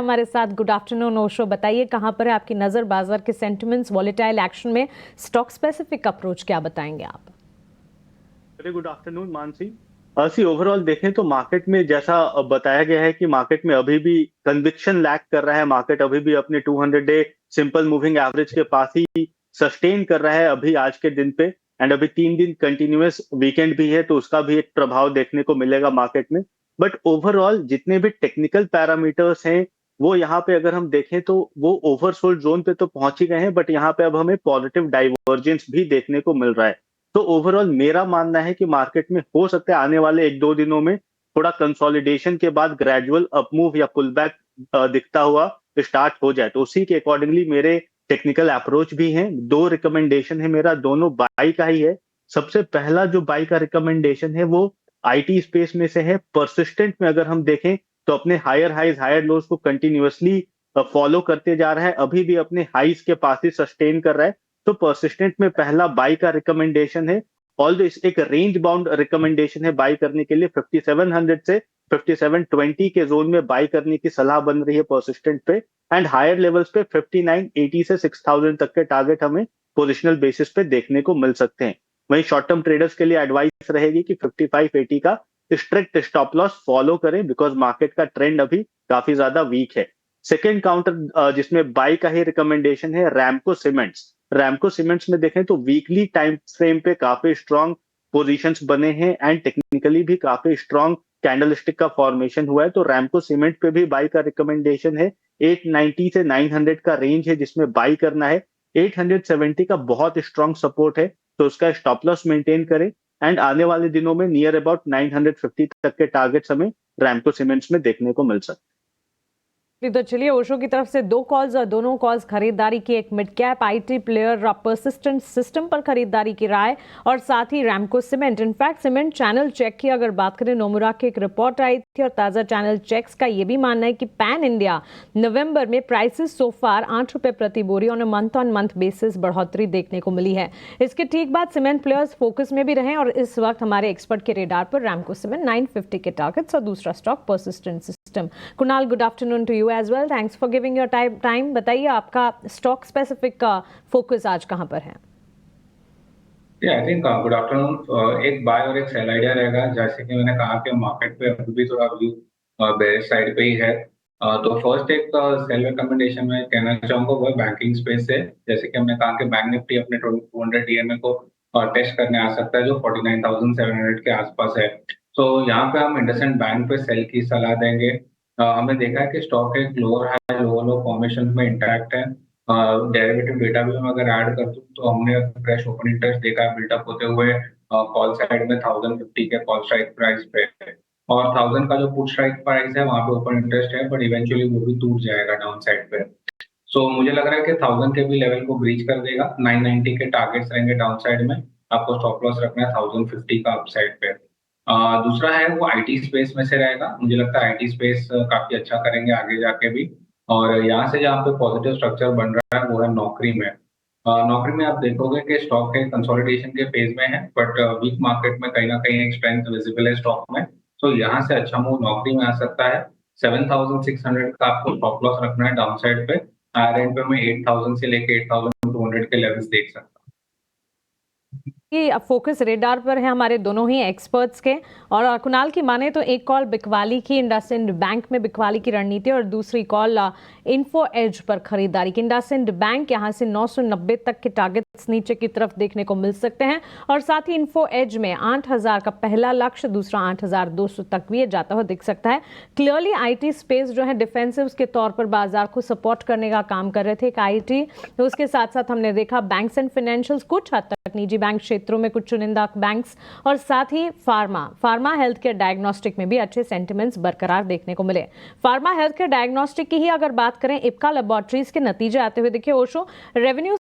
हमारे साथ। Good afternoon Osho, बताइए कहां पर है आपकी नजर, बाजार के सेंटिमेंट्स, वॉलेटाइल एक्शन में स्टॉक स्पेसिफिक अप्रोच क्या बताएंगे आप? Very good afternoon Mansi. See overall देखें तो मार्केट में जैसा बताया गया है कि मार्केट में अभी भी कन्विक्शन लैक कर रहा है। मार्केट अभी भी अपने 200 डे सिंपल मूविंग एवरेज के पास ही सस्टेन कर रहा है अभी आज के दिन पे। एंड अभी 3 दिन कंटिन्यूअस वीकेंड भी है तो उसका भी एक प्रभाव देखने को मिलेगा मार्केट में। बट ओवरऑल जितने भी टेक्निकल पैरामीटर्स हैं वो यहाँ पे अगर हम देखें तो वो ओवरसोल्ड जोन पे तो पहुंच ही गए हैं, बट यहाँ पे अब हमें पॉजिटिव डाइवर्जेंस भी देखने को मिल रहा है। तो ओवरऑल मेरा मानना है कि मार्केट में हो सकता है आने वाले 1-2 दिनों में थोड़ा कंसोलिडेशन के बाद ग्रेजुअल अपमूव या पुल बैक दिखता हुआ स्टार्ट हो जाए। तो उसी के अकॉर्डिंगली मेरे टेक्निकल अप्रोच भी हैं। 2 रिकमेंडेशन है मेरा, दोनों बाई का ही है। सबसे पहला जो बाई का रिकमेंडेशन है वो आईटी स्पेस में से है। परसिस्टेंट में अगर हम देखें तो अपने हायर हाइज हायर लोज को कंटिन्यूअसली फॉलो करते जा रहा है, अभी भी अपने हाइज के पास ही सस्टेन कर रहा है। तो परसिस्टेंट में पहला बाई का रिकमेंडेशन है। ऑल्दो इस एक रेंज बाउंड रिकमेंडेशन है बाई करने के लिए। 5700 से 5720 के जोन में बाई करने की सलाह बन रही है परसिस्टेंट पे। एंड हायर लेवल्स पे 5980 से 6000 तक के टारगेट हमें पोजिशनल बेसिस पे देखने को मिल सकते हैं। वहीं शॉर्ट टर्म ट्रेडर्स के लिए एडवाइस रहेगी कि 5580 का स्ट्रिक्ट स्टॉप लॉस फॉलो करें, बिकॉज मार्केट का ट्रेंड अभी काफी ज्यादा वीक है। सेकेंड काउंटर जिसमें बाई का ही रिकमेंडेशन है रैमको सीमेंट्स। रैमको सीमेंट्स में देखें तो वीकली टाइम फ्रेम पे काफी स्ट्रांग पोजीशंस बने हैं एंड टेक्निकली भी काफी स्ट्रांग कैंडलस्टिक का फॉर्मेशन हुआ है। तो रैमको सीमेंट पे भी बाई का रिकमेंडेशन है। 890 से 900 का रेंज है जिसमें बाई करना है। 870 का बहुत स्ट्रांग सपोर्ट है तो उसका स्टॉप लॉस मेंटेन करें। एंड आने वाले दिनों में नियर अबाउट 950 तक के टारगेट्स हमें रैमको सीमेंट्स में देखने को मिल सकते हैं। तो चलिए, ओशो की तरफ से 2 कॉल्स और दोनों कॉल्स खरीदारी की। एक mid cap IT player persistent system पर खरीदारी की राय, और साथ ही Ramco cement. In fact cement channel check की अगर बात करें, नोमुरा की एक रिपोर्ट आई थी और ताजा चैनल चेक्स का ये भी मानना है कि पैन इंडिया नवंबर में प्राइसेस सो फार 8 रुपए प्रति बोरी ऑन मंथ बेसिस बढ़ोतरी देखने को मिली है। इसके ठीक बाद सीमेंट प्लेयर्स फोकस में भी रहे और इस वक्त हमारे एक्सपर्ट के रेडार पर रैमको सीमेंट 950 के टारगेट्स और दूसरा stock persistent system. Kunal, good afternoon to you as well. Thanks for giving your time. बताइए आपका स्टॉक स्पेसिफिक का फोकस आज कहां पर है? I think good afternoon. एक बाय और एक सेल आइडिया रहेगा। जैसे कि मैंने कहा कि मार्केट पे अभी भी थोड़ा व्यू बेयरिश साइड पे ही है। तो फर्स्ट एक सेल रिकमेंडेशन में कहना चाहूंगा वो बैंकिंग स्पेस से। जैसे कि हमने कहा कि बैंक निफ्टी अपने 200 डीएमए को टेस्ट करने आ सकता है जो 49,700 के आसपास है। तो यहाँ पे हम इंडसइंड बैंक पे सेल की सलाह देंगे। हमने देखा है कि स्टॉक एक लोअर हाई लोअर लो फॉर्मेशन में इंटैक्ट है। डेरिवेटिव डेटा भी हम अगर ऐड कर दूं तो हमने फ्रेश ओपन इंटरेस्ट देखा है बिल्डअप होते हुए कॉल साइड में 1050 के कॉल स्ट्राइक प्राइस पे। और 1000 का जो पुट स्ट्राइक प्राइस है वहां पे ओपन इंटरेस्ट है, बट इवेंचुअली वो भी टूट जाएगा डाउन साइड पे। सो मुझे लग रहा है कि 1000 के भी लेवल को ब्रीच कर देगा। 990 के टारगेट्स रहेंगे डाउन साइड में। आपको स्टॉप लॉस रखना है 1050 का अप साइड पे। दूसरा है वो आईटी स्पेस में से रहेगा। मुझे लगता है आईटी स्पेस काफी अच्छा करेंगे आगे जाके भी। और यहाँ से जहाँ पे पॉजिटिव स्ट्रक्चर बन रहा है वो है नौकरी में। नौकरी में आप देखोगे कि स्टॉक के कंसोलिडेशन के फेज में है, बट वीक मार्केट में कहीं ना कहीं एक स्ट्रेंथ विजिबल है स्टॉक में। तो यहाँ से अच्छा मूव नौकरी में आ सकता है। 7600 का आपको स्टॉप लॉस रखना है डाउन साइड पे। हायर एंड पे मैं 8000 से लेके 8200 के लेवल्स देख सकता हूँ। कि अब फोकस रेडार पर है हमारे दोनों ही एक्सपर्ट्स के। और कुणाल की माने तो एक कॉल बिकवाली की, इंडसइंड बैंक में बिकवाली की रणनीति, और दूसरी कॉल इन्फो एज पर खरीदारी की। इंडसइंड बैंक यहां से 990 तक के टारगेट्स नीचे की तरफ देखने को मिल सकते हैं, और साथ ही इन्फो एज में 8000 का पहला लक्ष्य, दूसरा 8200 तक भी ये जाता हुआ दिख सकता है। क्लियरली आईटी स्पेस जो है डिफेंसिव के तौर पर बाजार को सपोर्ट करने का काम कर रहे थे एक आईटी। तो उसके साथ साथ हमने देखा बैंक्स एंड फाइनेंशियल्स, कुछ हद तक निजी बैंक क्षेत्रों में कुछ चुनिंदा बैंक्स, और साथ ही फार्मा हेल्थ केयर डायग्नोस्टिक में भी अच्छे सेंटिमेंट्स बरकरार देखने को मिले। फार्मा हेल्थ केयर डायग्नोस्टिक की ही अगर बात करें, इप्का लैबोरेटरीज के नतीजे आते हुए देखिए ओशो, रेवेन्यू